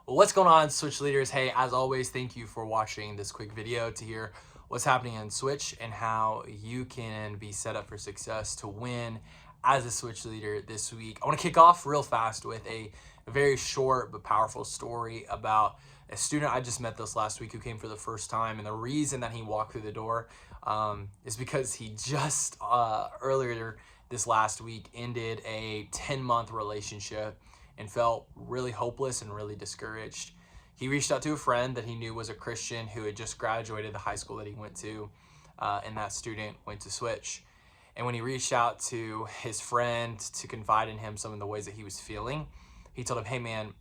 Well, what's going on, Switch leaders? Hey, as always, thank you for watching this quick video to hear what's happening in Switch and how you can be set up for success to win as a Switch leader this week. I want to kick off real fast with a very short but powerful story about a student I just met this last week who came for the first time. And the reason that he walked through the door is because he just earlier this last week ended a 10-month relationship and felt really hopeless and really discouraged. He reached out to a friend that he knew was a Christian who had just graduated the high school that he went to, and that student went to Switch. And when he reached out to his friend to confide in him some of the ways that he was feeling, he told him, "Hey man,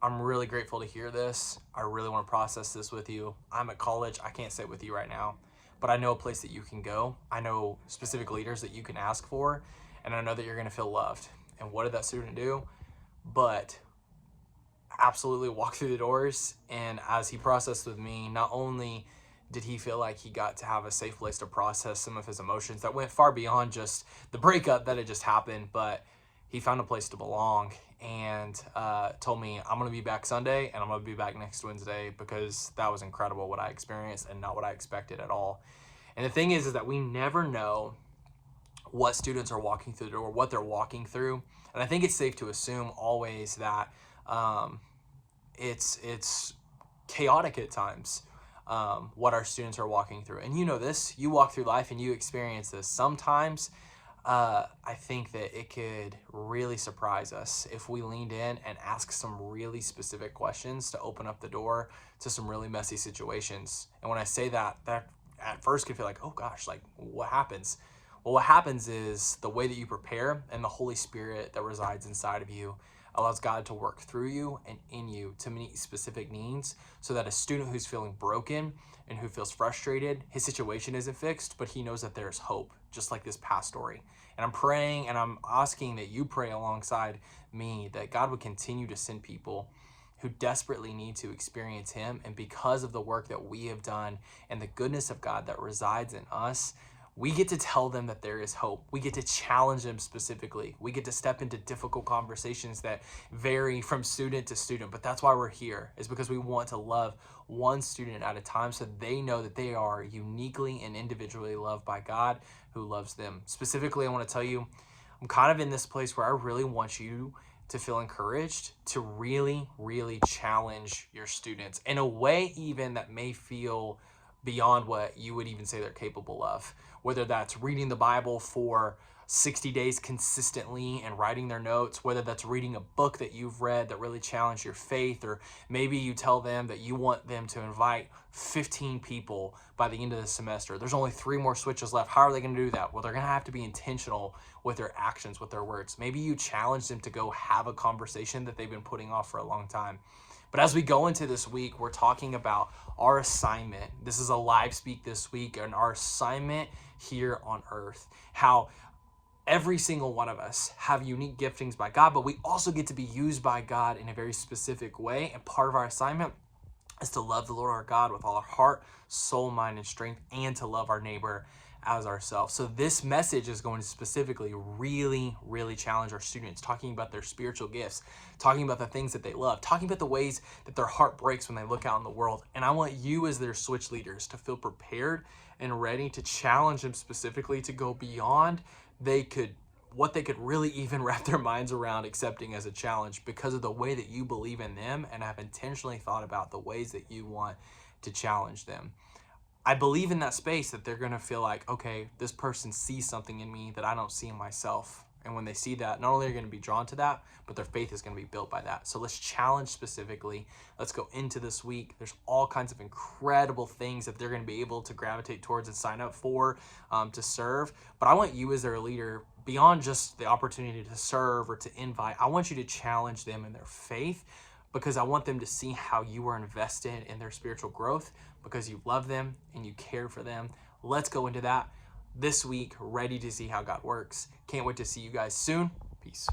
I'm really grateful to hear this. I really want to process this with you. I'm at college. I can't sit with you right now, but I know a place that you can go. I know specific leaders that you can ask for, and I know that you're going to feel loved." And what did that student do? But absolutely walk through the doors. And as he processed with me, not only did he feel like he got to have a safe place to process some of his emotions that went far beyond just the breakup that had just happened, but he found a place to belong and told me, "I'm going to be back Sunday and I'm going to be back next Wednesday," because that was incredible what I experienced and not what I expected at all. And the thing is that we never know what students are walking through or what they're walking through. And I think it's safe to assume always that it's chaotic at times, what our students are walking through. And you know this, you walk through life and you experience this. Sometimes I think that it could really surprise us if we leaned in and asked some really specific questions to open up the door to some really messy situations. And when I say that, that at first could feel like, oh gosh, like what happens? Well, what happens is the way that you prepare and the Holy Spirit that resides inside of you allows God to work through you and in you to meet specific needs, so that a student who's feeling broken and who feels frustrated, his situation isn't fixed, but he knows that there's hope, just like this past story. And I'm praying and I'm asking that you pray alongside me that God would continue to send people who desperately need to experience him. And because of the work that we have done and the goodness of God that resides in us, we get to tell them that there is hope. We get to challenge them specifically. We get to step into difficult conversations that vary from student to student. But that's why we're here, is because we want to love one student at a time so they know that they are uniquely and individually loved by God who loves them. Specifically, I want to tell you, I'm kind of in this place where I really want you to feel encouraged to really, really challenge your students in a way even that may feel beyond what you would even say they're capable of. Whether that's reading the Bible for 60 days consistently and writing their notes, whether that's reading a book that you've read that really challenged your faith, or maybe you tell them that you want them to invite 15 people by the end of the semester. There's only 3 more switches left. How are they going to do that? Well, they're going to have to be intentional with their actions, with their words. Maybe you challenge them to go have a conversation that they've been putting off for a long time. But as we go into this week, we're talking about our assignment. This is a live speak this week, and our assignment here on earth. How every single one of us have unique giftings by God, but we also get to be used by God in a very specific way. And part of our assignment is to love the Lord our God with all our heart, soul, mind, and strength, and to love our neighbor as ourselves. So this message is going to specifically really, really challenge our students, talking about their spiritual gifts, talking about the things that they love, talking about the ways that their heart breaks when they look out in the world. And I want you as their Switch leaders to feel prepared and ready to challenge them specifically to go beyond what they could really even wrap their minds around accepting as a challenge, because of the way that you believe in them and have intentionally thought about the ways that you want to challenge them. I believe in that space that they're going to feel like, okay, this person sees something in me that I don't see in myself. And when they see that, not only are they going to be drawn to that, but their faith is going to be built by that. So let's challenge specifically. Let's go into this week. There's all kinds of incredible things that they're going to be able to gravitate towards and sign up for, to serve. But I want you as their leader, beyond just the opportunity to serve or to invite, I want you to challenge them in their faith, because I want them to see how you are invested in their spiritual growth, because you love them and you care for them. Let's go into that this week, ready to see how God works. Can't wait to see you guys soon. Peace.